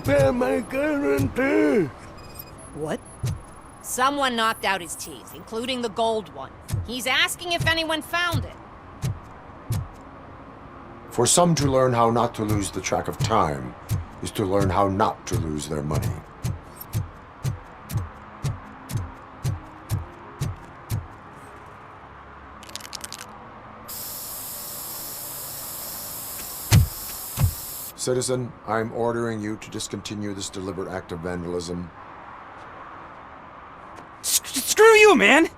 pay my guarantee. What? Someone knocked out his teeth, including the gold one. He's asking if anyone found it. For some to learn how not to lose the track of time is to learn how not to lose their money. Citizen, I'm ordering you to discontinue this deliberate act of vandalism. Screw you, man!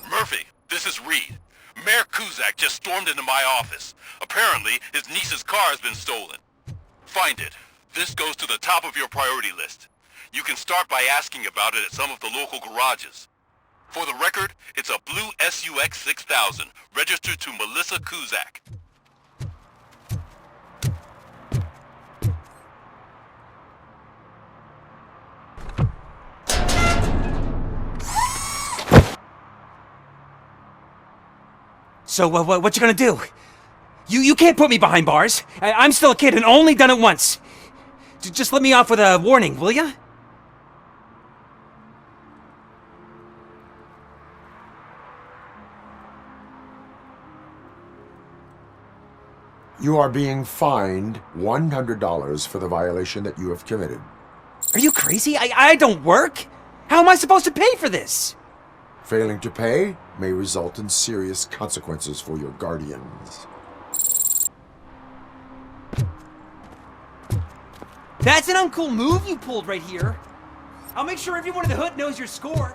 Murphy, this is Reed. Mayor Kuzak just stormed into my office. Apparently, his niece's car has been stolen. Find it. This goes to the top of your priority list. You can start by asking about it at some of the local garages. For the record, it's a blue SUX 6000, registered to Melissa Kuzak. So, what you gonna do? You can't put me behind bars. I'm still a kid and only done it once. Just let me off with a warning, will ya? You are being fined $100 for the violation that you have committed. Are you crazy? I don't work. How am I supposed to pay for this? Failing to pay may result in serious consequences for your guardians. That's an uncool move you pulled right here. I'll make sure everyone in the hood knows your score.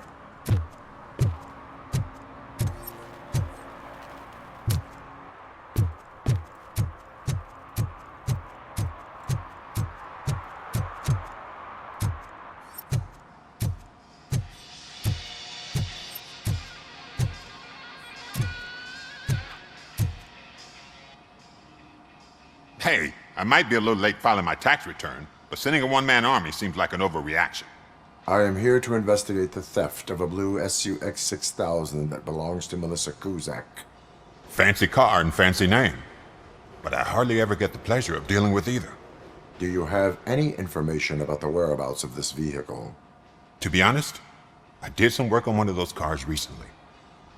Hey, I might be a little late filing my tax return, but sending a one-man army seems like an overreaction. I am here to investigate the theft of a blue SUX 6000 that belongs to Melissa Kuzak. Fancy car and fancy name. But I hardly ever get the pleasure of dealing with either. Do you have any information about the whereabouts of this vehicle? To be honest, I did some work on one of those cars recently.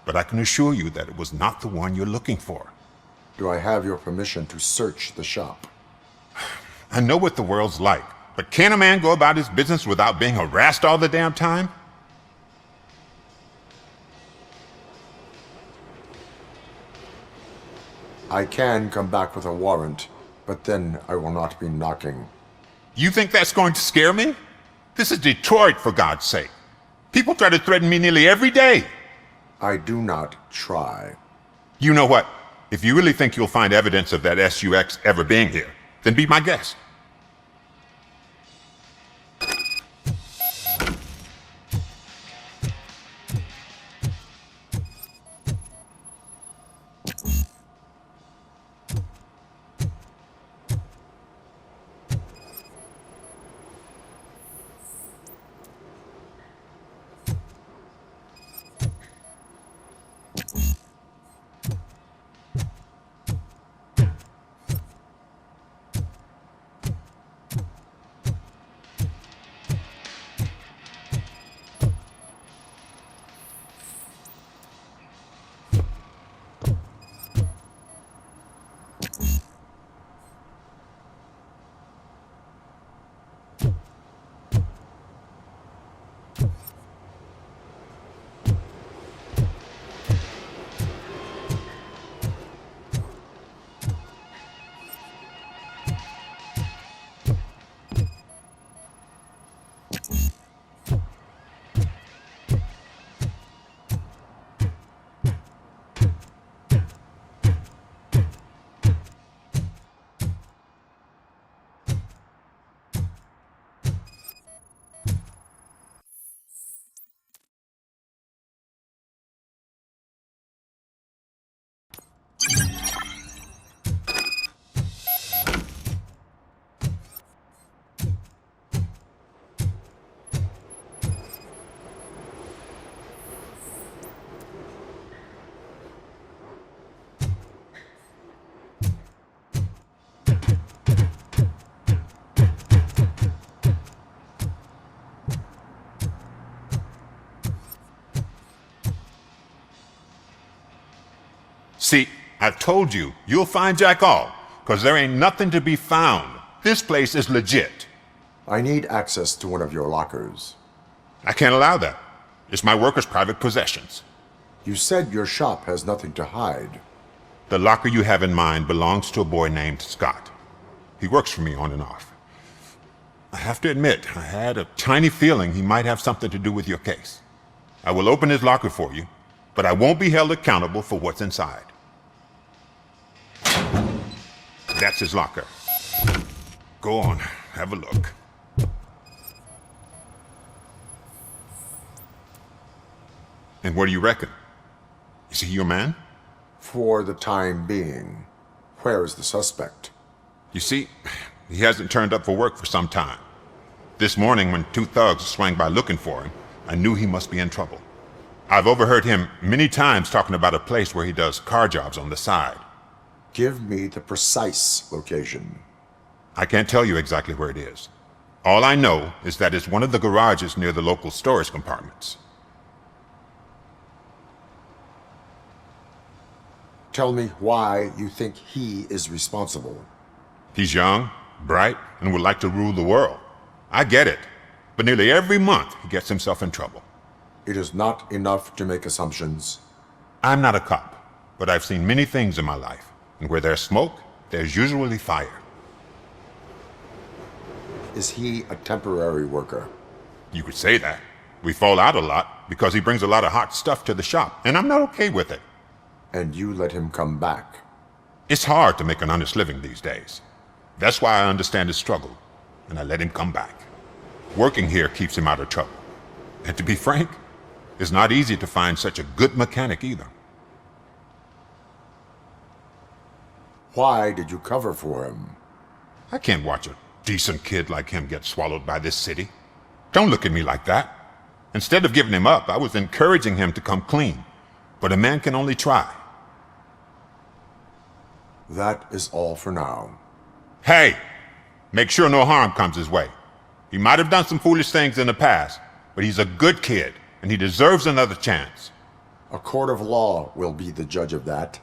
But I can assure you that it was not the one you're looking for. Do I have your permission to search the shop? I know what the world's like, but can a man go about his business without being harassed all the damn time? I can come back with a warrant, but then I will not be knocking. You think that's going to scare me? This is Detroit, for God's sake. People try to threaten me nearly every day. I do not try. You know what? If you really think you'll find evidence of that SUX ever being here, then be my guest. I told you, you'll find Jack all, because there ain't nothing to be found. This place is legit. I need access to one of your lockers. I can't allow that. It's my workers' private possessions. You said your shop has nothing to hide. The locker you have in mind belongs to a boy named Scott. He works for me on and off. I have to admit, I had a tiny feeling he might have something to do with your case. I will open his locker for you, but I won't be held accountable for what's inside. That's his locker. Go on, have a look. And what do you reckon? Is he your man? For the time being. Where is the suspect? You see, he hasn't turned up for work for some time. This morning, when two thugs swang by looking for him, I knew he must be in trouble. I've overheard him many times talking about a place where he does car jobs on the side. Give me the precise location. I can't tell you exactly where it is. All I know is that it's one of the garages near the local storage compartments. Tell me why you think he is responsible. He's young, bright, and would like to rule the world. I get it. But nearly every month, he gets himself in trouble. It is not enough to make assumptions. I'm not a cop, but I've seen many things in my life. And where there's smoke, there's usually fire. Is he a temporary worker? You could say that. We fall out a lot because he brings a lot of hot stuff to the shop, and I'm not okay with it. And you let him come back? It's hard to make an honest living these days. That's why I understand his struggle, and I let him come back. Working here keeps him out of trouble. And to be frank, it's not easy to find such a good mechanic either. Why did you cover for him? I can't watch a decent kid like him get swallowed by this city. Don't look at me like that. Instead of giving him up, I was encouraging him to come clean. But a man can only try. That is all for now. Hey! Make sure no harm comes his way. He might have done some foolish things in the past, but he's a good kid, and he deserves another chance. A court of law will be the judge of that.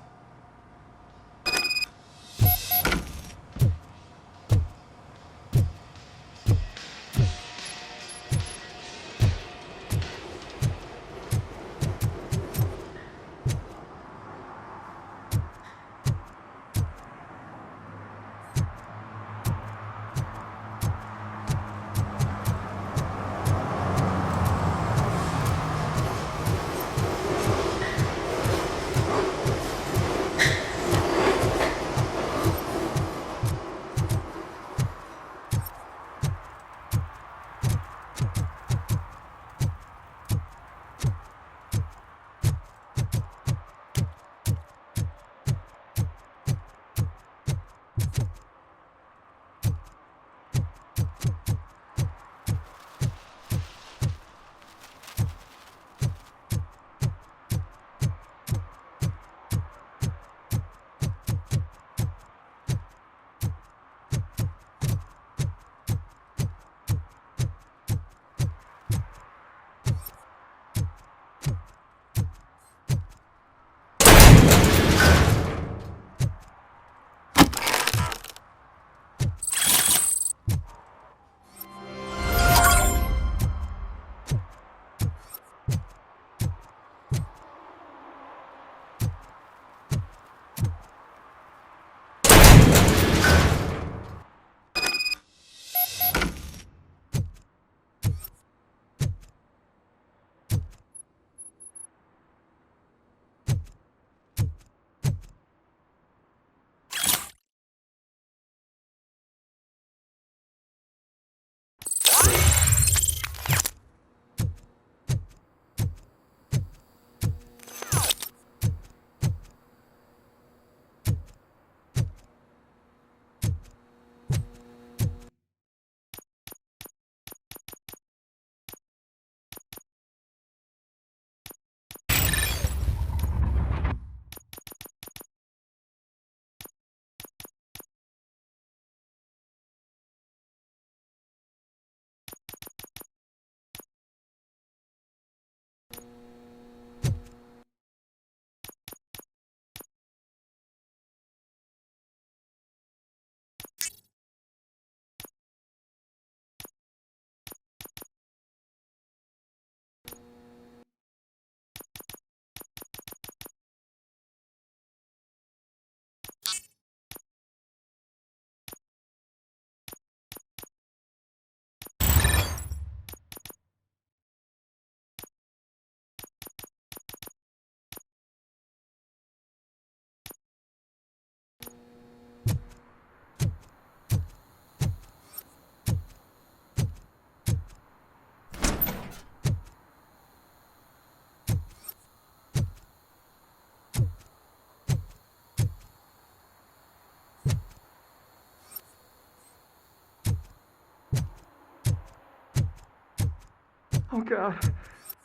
Oh God,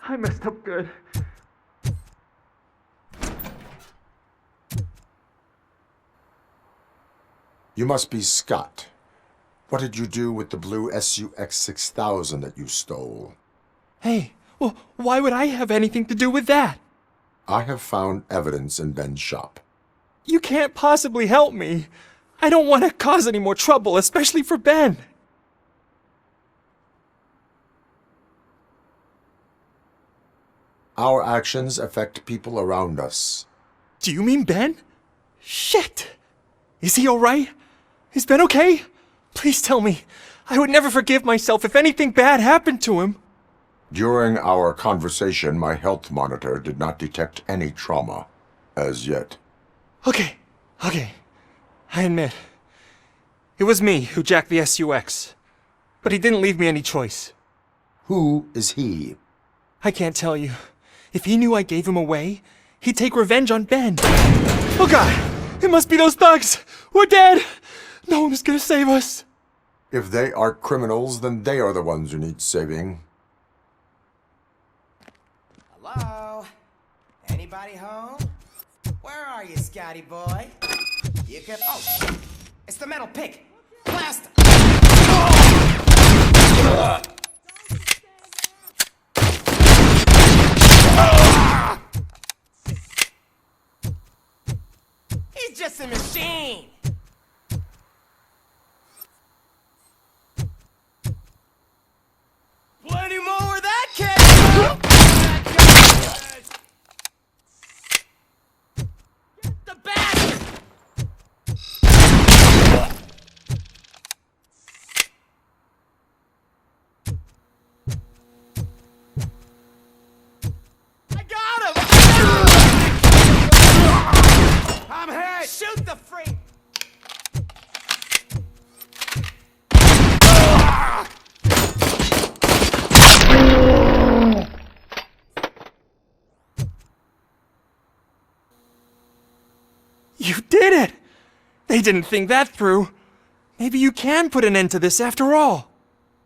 I messed up good. You must be Scott. What did you do with the blue SUX 6000 that you stole? Hey, well, why would I have anything to do with that? I have found evidence in Ben's shop. You can't possibly help me. I don't want to cause any more trouble, especially for Ben. Our actions affect people around us. Do you mean Ben? Shit! Is he alright? Is Ben okay? Please tell me. I would never forgive myself if anything bad happened to him. During our conversation, my health monitor did not detect any trauma. As yet. Okay. I admit. It was me who jacked the SUX. But he didn't leave me any choice. Who is he? I can't tell you. If he knew I gave him away, he'd take revenge on Ben. Oh God! It must be those thugs! We're dead! No one is gonna save us. If they are criminals, then they are the ones who need saving. Hello? Anybody home? Where are you, Scotty boy? You can... Oh! It's the metal pick! Blast! He's just a machine! Plenty more where that came from! Get the bastard! I got him! I'm hit! Shoot the freak! You did it! They didn't think that through. Maybe you can put an end to this after all.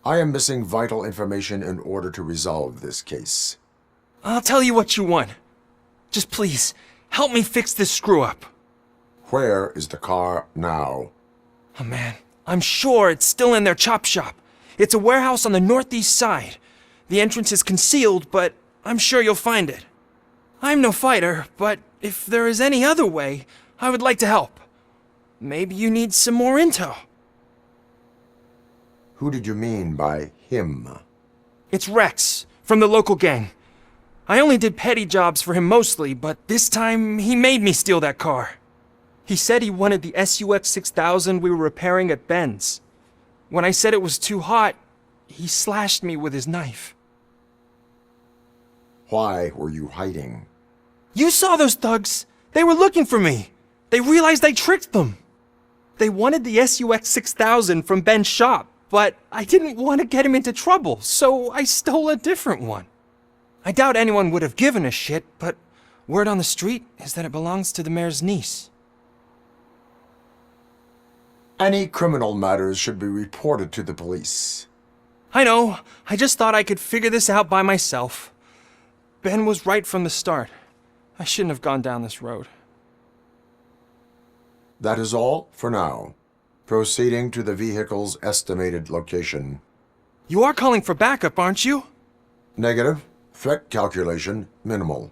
I am missing vital information in order to resolve this case. I'll tell you what you want. Just please, help me fix this screw-up. Where is the car now? Oh man, I'm sure it's still in their chop shop. It's a warehouse on the northeast side. The entrance is concealed, but I'm sure you'll find it. I'm no fighter, but if there is any other way, I would like to help. Maybe you need some more intel. Who did you mean by him? It's Rex, from the local gang. I only did petty jobs for him mostly, but this time he made me steal that car. He said he wanted the SUX 6000 we were repairing at Ben's. When I said it was too hot, he slashed me with his knife. Why were you hiding? You saw those thugs! They were looking for me! They realized I tricked them! They wanted the SUX 6000 from Ben's shop, but I didn't want to get him into trouble, so I stole a different one. I doubt anyone would have given a shit, but word on the street is that it belongs to the mayor's niece. Any criminal matters should be reported to the police. I know, I just thought I could figure this out by myself. Ben was right from the start. I shouldn't have gone down this road. That is all for now. Proceeding to the vehicle's estimated location. You are calling for backup, aren't you? Negative. Threat calculation minimal.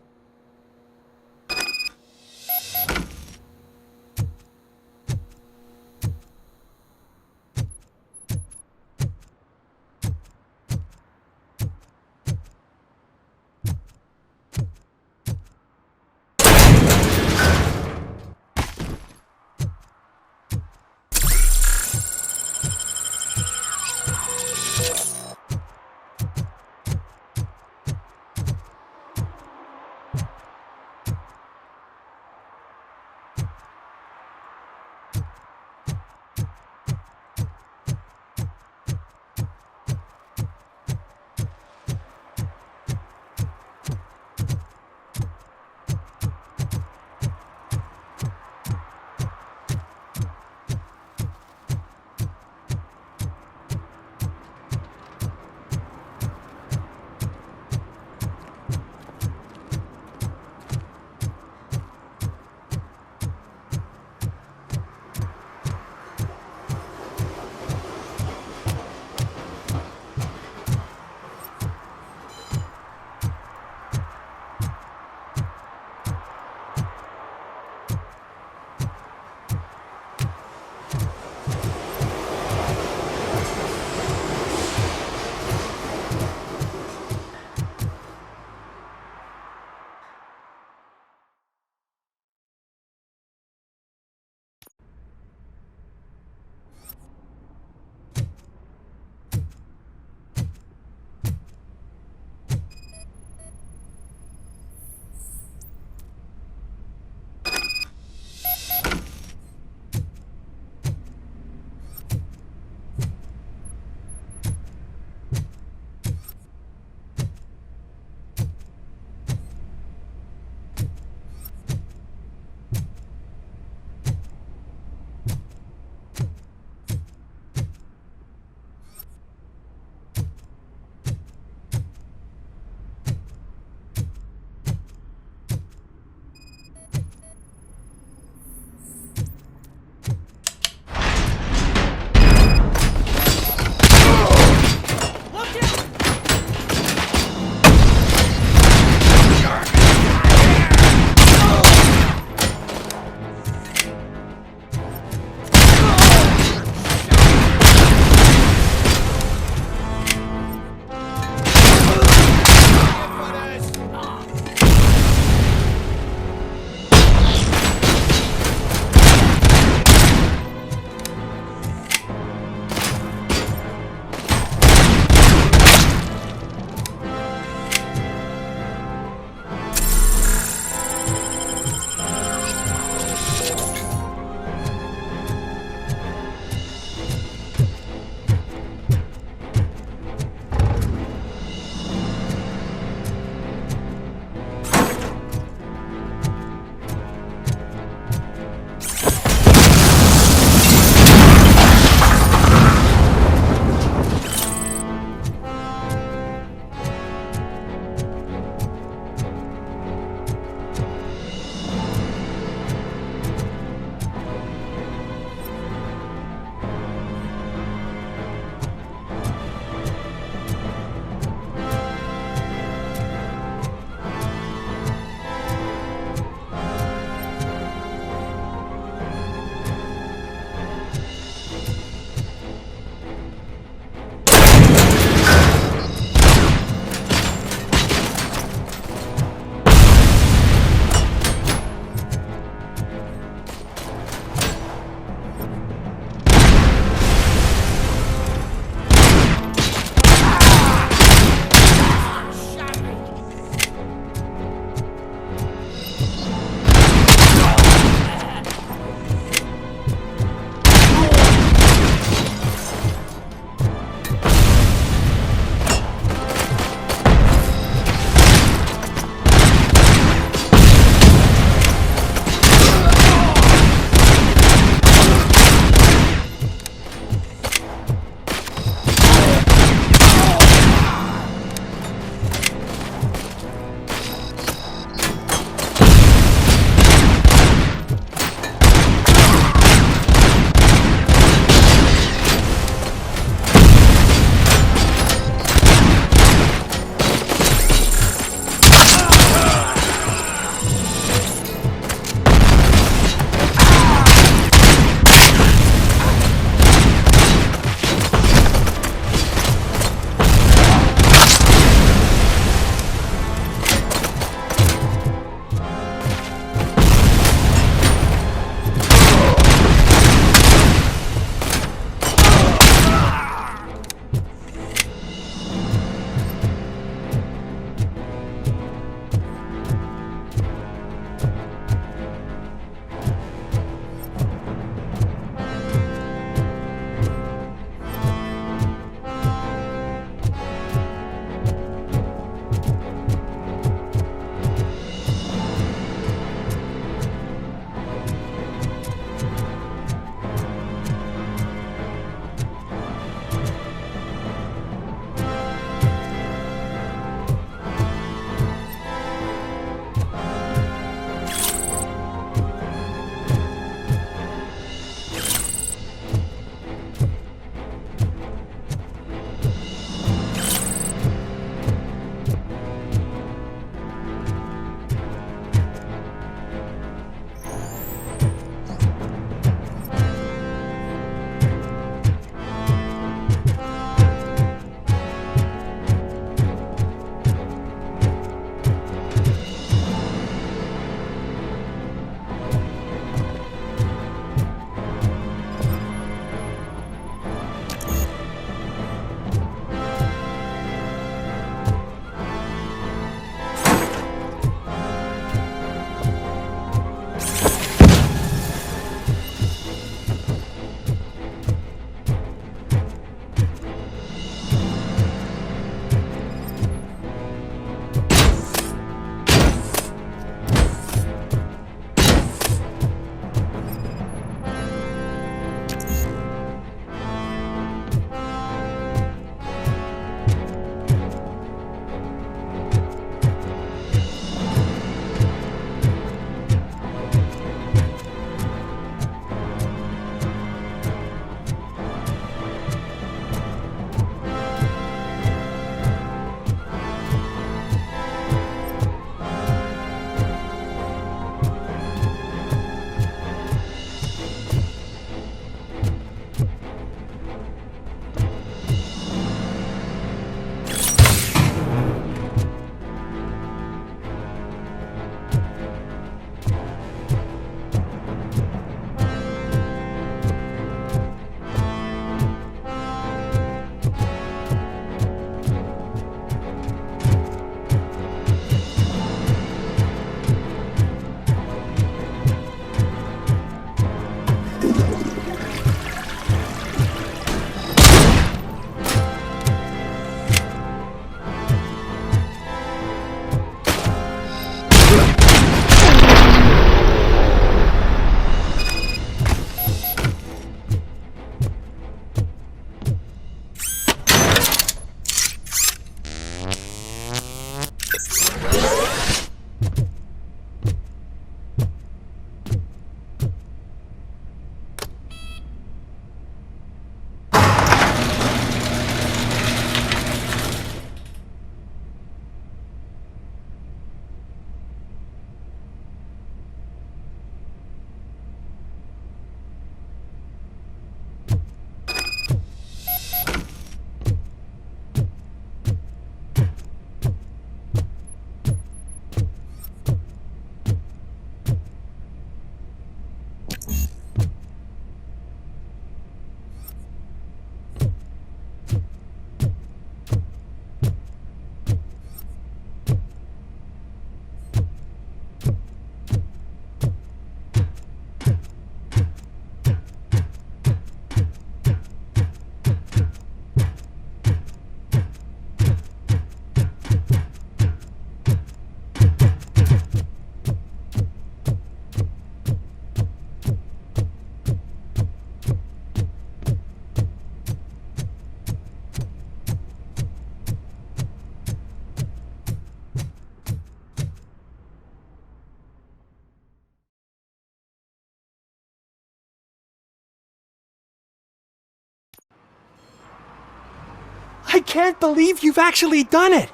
I can't believe you've actually done it!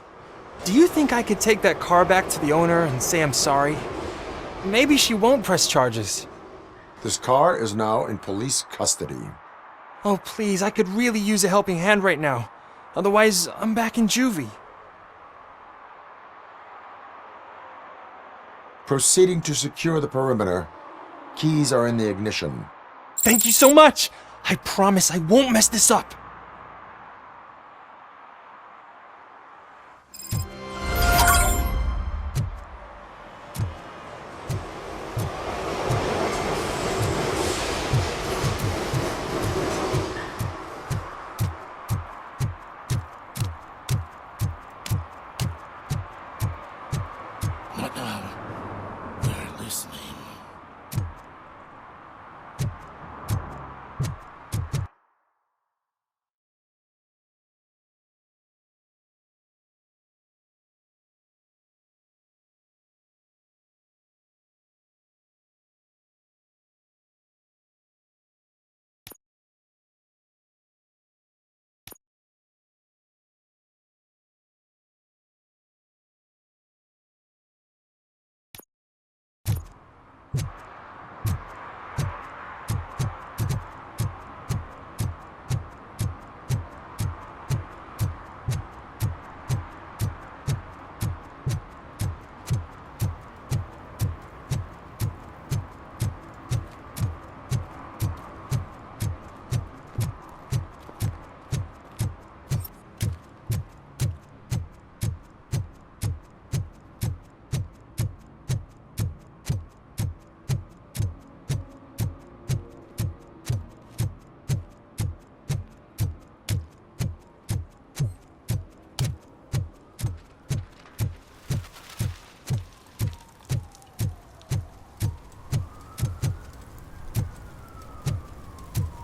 Do you think I could take that car back to the owner and say I'm sorry? Maybe she won't press charges. This car is now in police custody. Oh, please, I could really use a helping hand right now. Otherwise, I'm back in juvie. Proceeding to secure the perimeter. Keys are in the ignition. Thank you so much! I promise I won't mess this up. Madame, they're listening.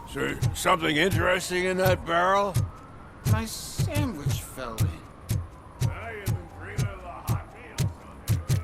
Is there something interesting in that barrel? My sandwich fell in. I am in dreaming of the hot meals on there.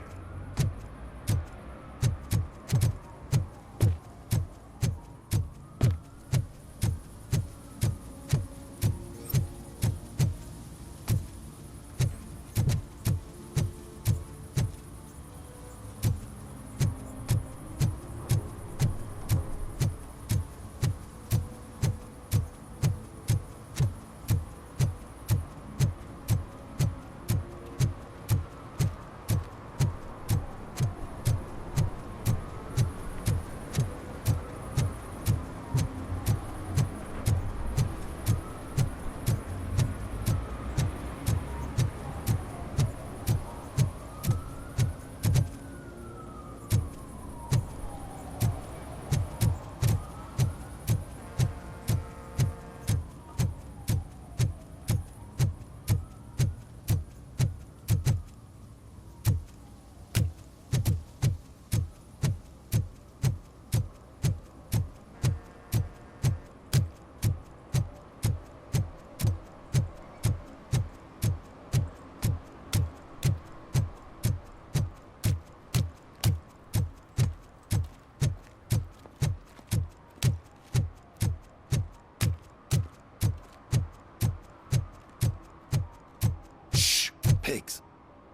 Pigs.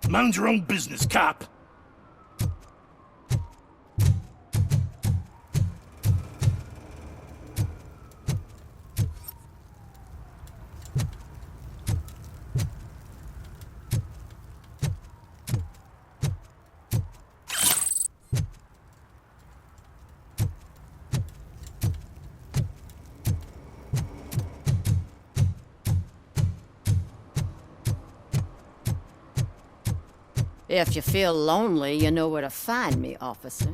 Mind your own business, cop. If you feel lonely, you know where to find me, officer.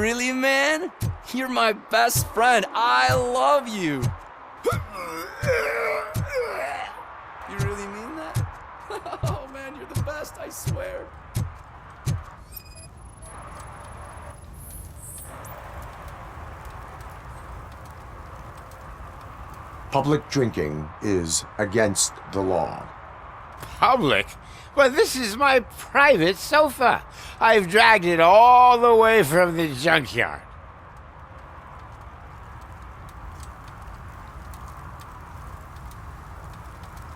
Really, man? You're my best friend. I love you. You really mean that? Oh, man, you're the best, I swear. Public drinking is against the law. Public? Well, this is my private sofa. I've dragged it all the way from the junkyard.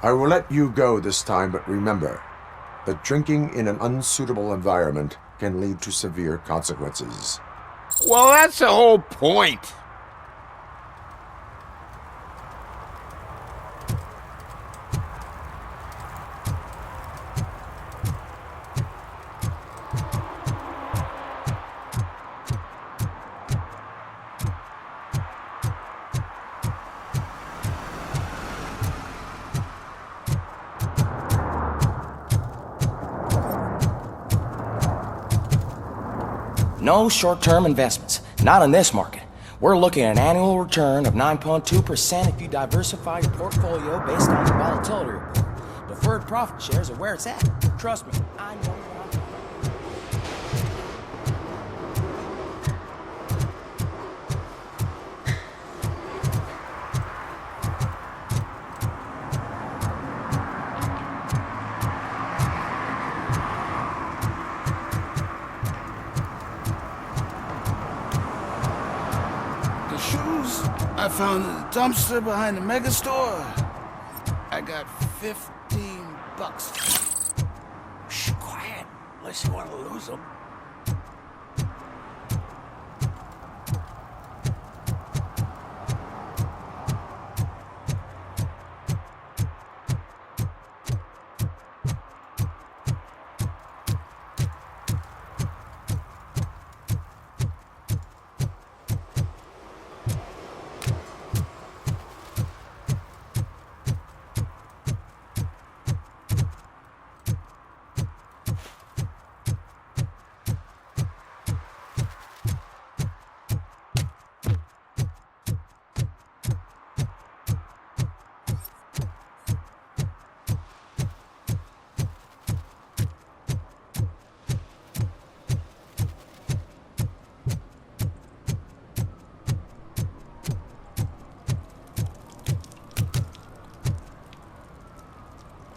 I will let you go this time, but remember that drinking in an unsuitable environment can lead to severe consequences. Well, that's the whole point. No short-term investments. Not in this market. We're looking at an annual return of 9.2% if you diversify your portfolio based on the volatility report. Deferred profit shares are where it's at. Trust me, I know what I'm talking The shoes I found in the dumpster behind the mega store. I got $15. Shh, quiet. Unless you want to lose them.